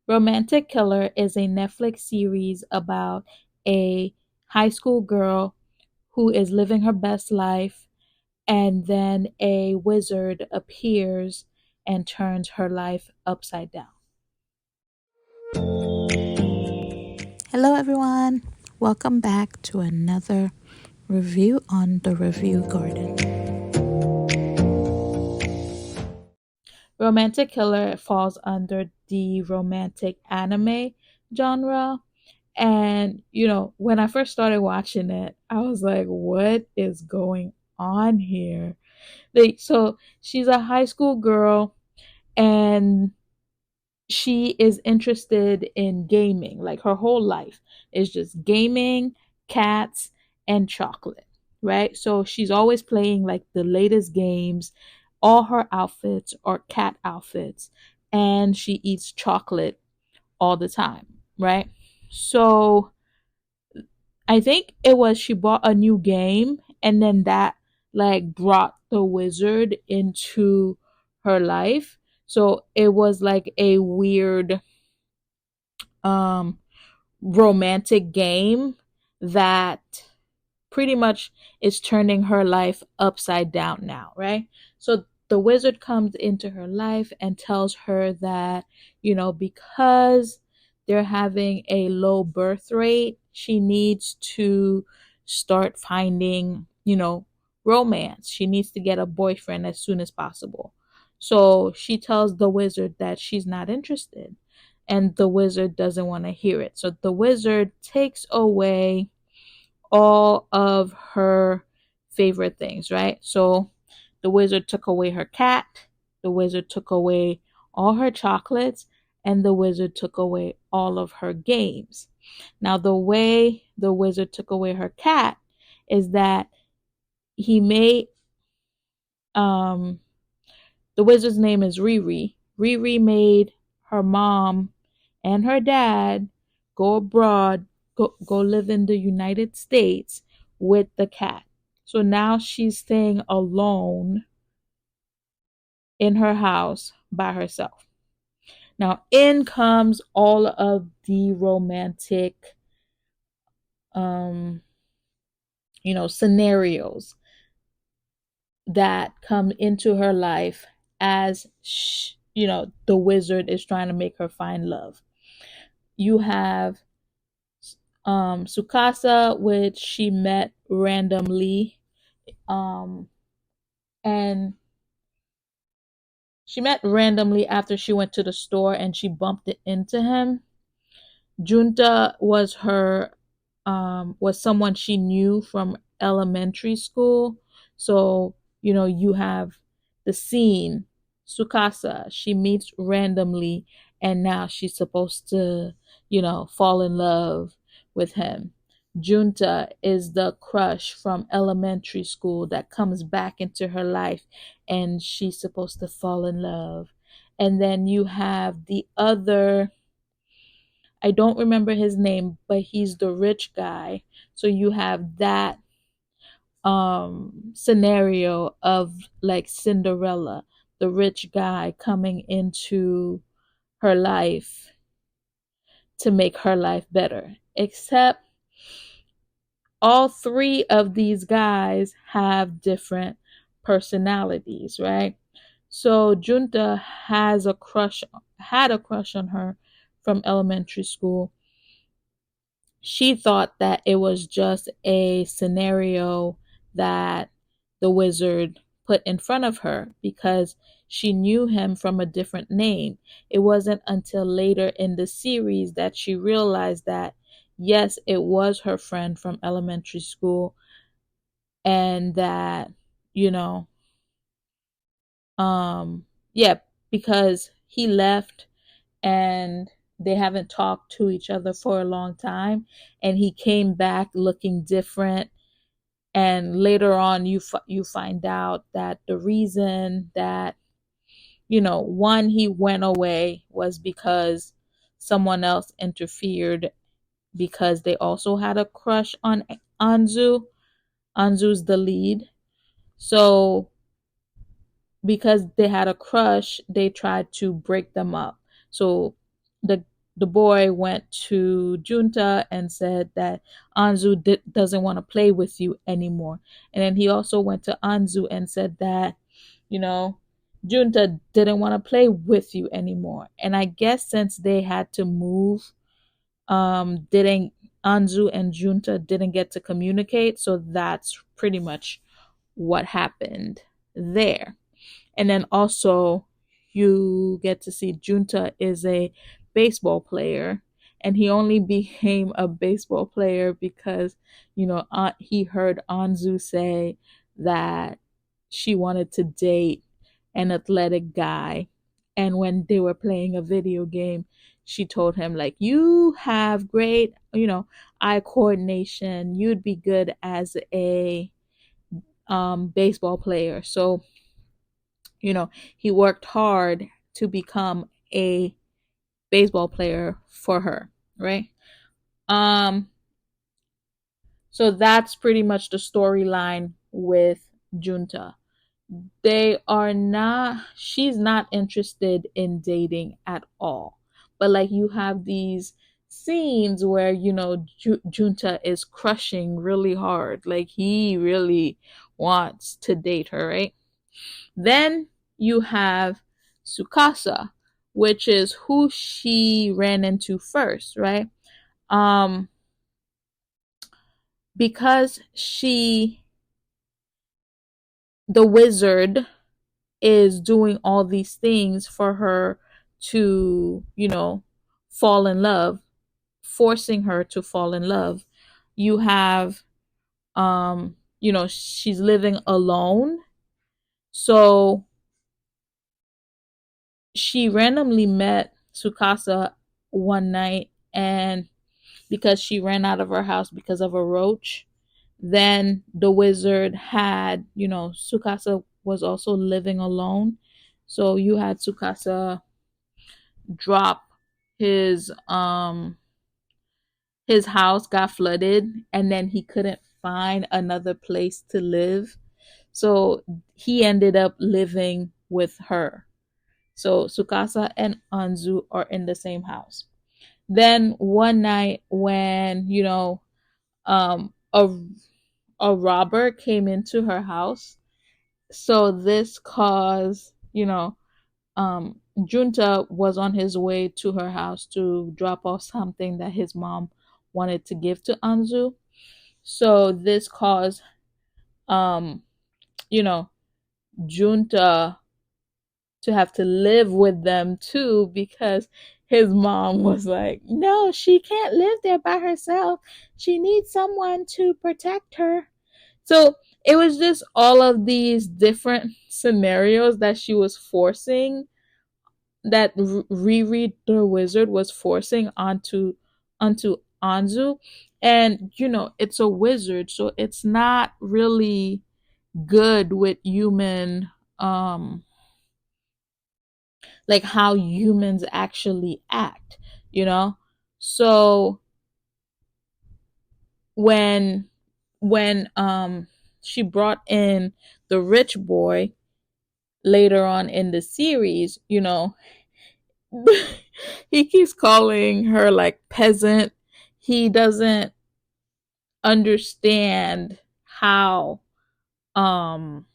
Romantic Killer is a Netflix series about a high school girl who is living her best life, and then a wizard appears and turns her life upside down. Hello, everyone. Welcome back to another review on the Review Garden. Romantic Killer falls under the romantic anime genre. And, when I first started watching it, I was like, what is going on here? So she's a high school girl and she is interested in gaming. Like her whole life is just gaming, cats, and chocolate, right? So she's always playing like the latest games. All her outfits are cat outfits, and she eats chocolate all the time, right? So I think it was she bought a new game, and then that like brought the wizard into her life. So it was like a weird um romantic game that pretty much is turning her life upside down now, right? So the wizard comes into her life and tells her that, because they're having a low birth rate, she needs to start finding, romance. She needs to get a boyfriend as soon as possible. So she tells the wizard that she's not interested, and the wizard doesn't want to hear it. So the wizard takes away all of her favorite things, right? So the wizard took away her cat, the wizard took away all her chocolates, and the wizard took away all of her games. Now, the way the wizard took away her cat is that he made um the wizard's name is Riri. Riri made her mom and her dad go abroad, go live in the United States with the cat. So now she's staying alone in her house by herself. Now in comes all of the romantic um scenarios that come into her life as the wizard is trying to make her find love. You have Sukasa, which she met randomly, um, and she met randomly after she went to the store and she bumped it into him. Junta was someone she knew from elementary school. So, you have the scene, Sukasa, she meets randomly and now she's supposed to, fall in love with him. Junta is the crush from elementary school that comes back into her life and she's supposed to fall in love. And then you have the other, I don't remember his name, but he's the rich guy. So you have that scenario of like Cinderella, the rich guy coming into her life to make her life better. Except all three of these guys have different personalities, right? So Junta had a crush on her from elementary school. She thought that it was just a scenario that the wizard put in front of her because she knew him from a different name. It wasn't until later in the series that she realized that, yes, it was her friend from elementary school, and that, you know, yeah, because he left and they haven't talked to each other for a long time, and he came back looking different, and later on you find out that the reason that, one, he went away was because someone else interfered, because they also had a crush on Anzu's the lead. So because they had a crush, they tried to break them up. So the the boy went to Junta and said that Anzu doesn't want to play with you anymore. And then he also went to Anzu and said that, you know, Junta didn't want to play with you anymore. And I guess since they had to move, didn't Anzu and Junta didn't get to communicate, so that's pretty much what happened there. And then also, you get to see Junta is a baseball player, and he only became a baseball player because, he heard Anzu say that she wanted to date an athletic guy. And when they were playing a video game, she told him, like, you have great, eye coordination. You'd be good as a baseball player. So, he worked hard to become a baseball player for her, right? Um, so that's pretty much the storyline with Junta. She's not interested in dating at all. But like you have these scenes where, Junta is crushing really hard. Like he really wants to date her, right? Then you have Sukasa, which is who she ran into first, right? Um, because the wizard is doing all these things for her to, fall in love, forcing her to fall in love. You have, she's living alone. So she randomly met Sukasa one night, and because she ran out of her house because of a roach, then the wizard had, Sukasa was also living alone. So you had Sukasa drop his house got flooded, and then he couldn't find another place to live. So he ended up living with her. So Sukasa and Anzu are in the same house. Then one night when, a robber came into her house, so this caused, Junta was on his way to her house to drop off something that his mom wanted to give to Anzu. So this caused, um, you know, Junta to have to live with them too, because his mom was like, no, she can't live there by herself. She needs someone to protect her. So it was just all of these different scenarios that she was forcing, that Riri the wizard was forcing onto Anzu. And it's a wizard, so it's not really good with human, like how humans actually act, you know? So when she brought in the rich boy later on in the series, he keeps calling her like peasant. He doesn't understand how um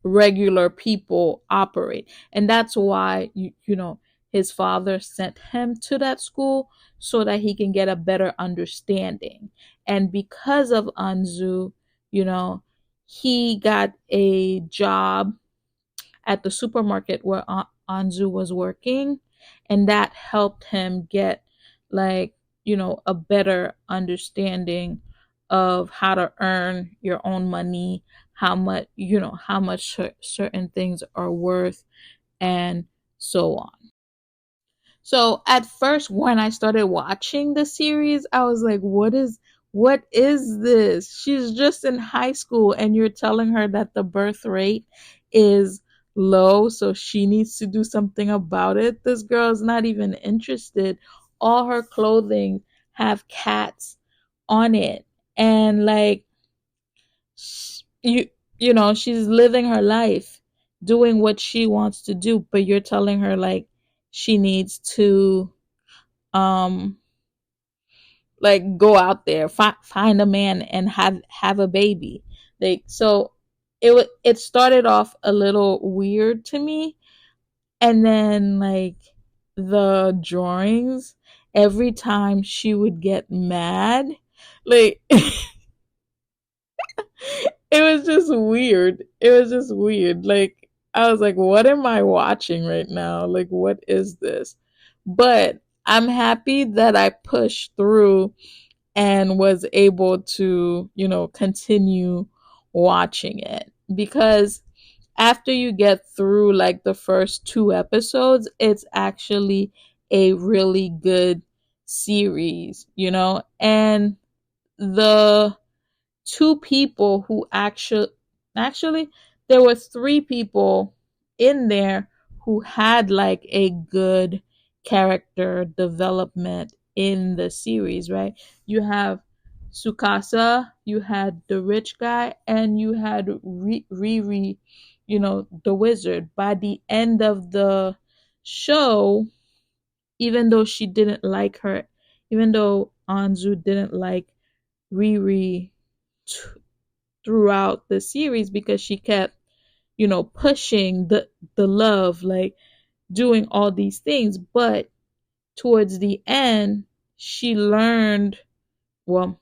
regular people operate. And that's why his father sent him to that school, so that he can get a better understanding. And because of Anzu, you know, he got a job at the supermarket where Anzu was working, and that helped him get, like, a better understanding of how to earn your own money, how much certain things are worth, and so on. So at first, when I started watching the series, I was like, what is this? She's just in high school, and you're telling her that the birth rate is low, so she needs to do something about it. This girl's not even interested. All her clothing have cats on it. And like, you she's living her life, doing what she wants to do, but you're telling her like she needs to um like go out there, find a man and have a baby. Like, so it started off a little weird to me, and then like the drawings, every time she would get mad, like it was just weird. It was just weird. Like, I was like, what am I watching right now? Like, what is this? But I'm happy that I pushed through and was able to, continue watching it, because after you get through like the first two episodes, it's actually a really good series, and the two people who actually there were three people in there who had like a good character development in the series, right? You have Sukasa, you had the rich guy, and you had Riri, the wizard. By the end of the show, even though she didn't like her, even though Anzu didn't like Riri t- throughout the series, because she kept, pushing the love, like doing all these things, but towards the end, she learned, well,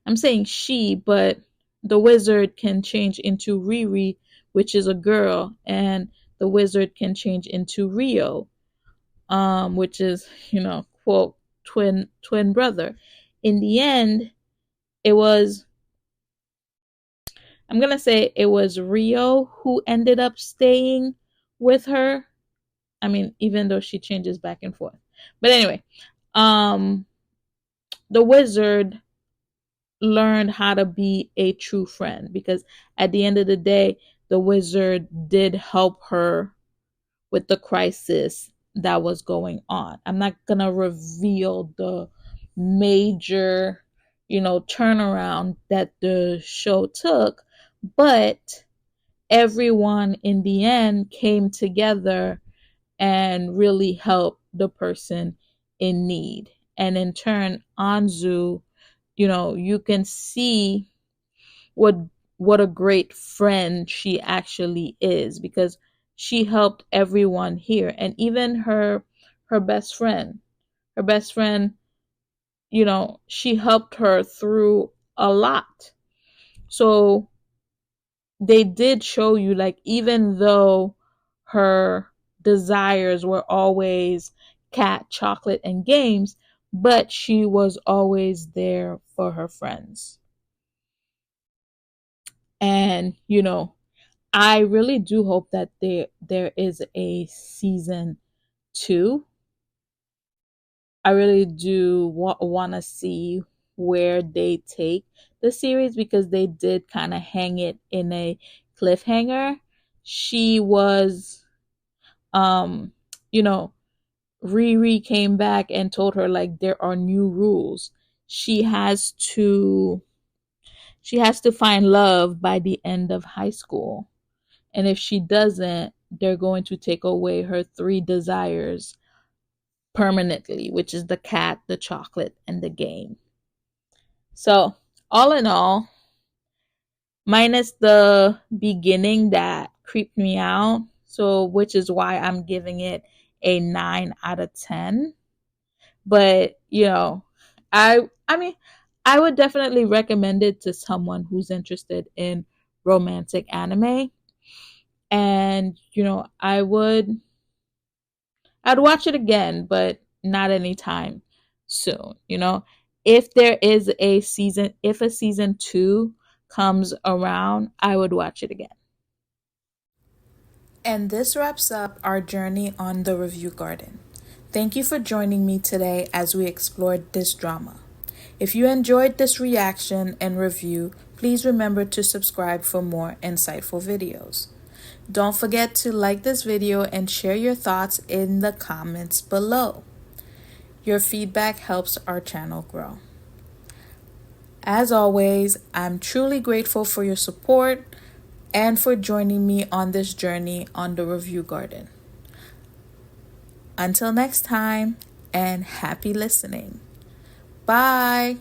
I'm saying she, but the wizard can change into Riri, which is a girl, and the wizard can change into Rio, which is, quote, twin brother. In the end, it was, I'm gonna say it was Rio who ended up staying with her. I mean, even though she changes back and forth. But anyway, um the wizard learned how to be a true friend, because at the end of the day, the wizard did help her with the crisis that was going on. I'm not going to reveal the major, turnaround that the show took, but everyone in the end came together and really helped the person in need. And in turn, Anzu, you can see what what a great friend she actually is, because she helped everyone here, and even her best friend, her best friend, she helped her through a lot. So they did show you, like, even though her desires were always cat, chocolate, and games, but she was always there for her friends. And I really do hope that there is a season 2. I really do want to see where they take the series, because they did kind of hang it in a cliffhanger. She was, um, you know, Riri came back and told her, like, there are new rules. She has to she has to find love by the end of high school. And if she doesn't, they're going to take away her three desires permanently, which is the cat, the chocolate, and the game. So, all in all, minus the beginning that creeped me out, so which is why I'm giving it a 9 out of 10. But, I mean, I would definitely recommend it to someone who's interested in romantic anime. And, I'd watch it again, but not anytime soon. If there is if a season 2 comes around, I would watch it again. And this wraps up our journey on the Review Garden. Thank you for joining me today as we explored this drama. If you enjoyed this reaction and review, please remember to subscribe for more insightful videos. Don't forget to like this video and share your thoughts in the comments below. Your feedback helps our channel grow. As always, I'm truly grateful for your support and for joining me on this journey on the Review Garden. Until next time, and happy listening. Bye.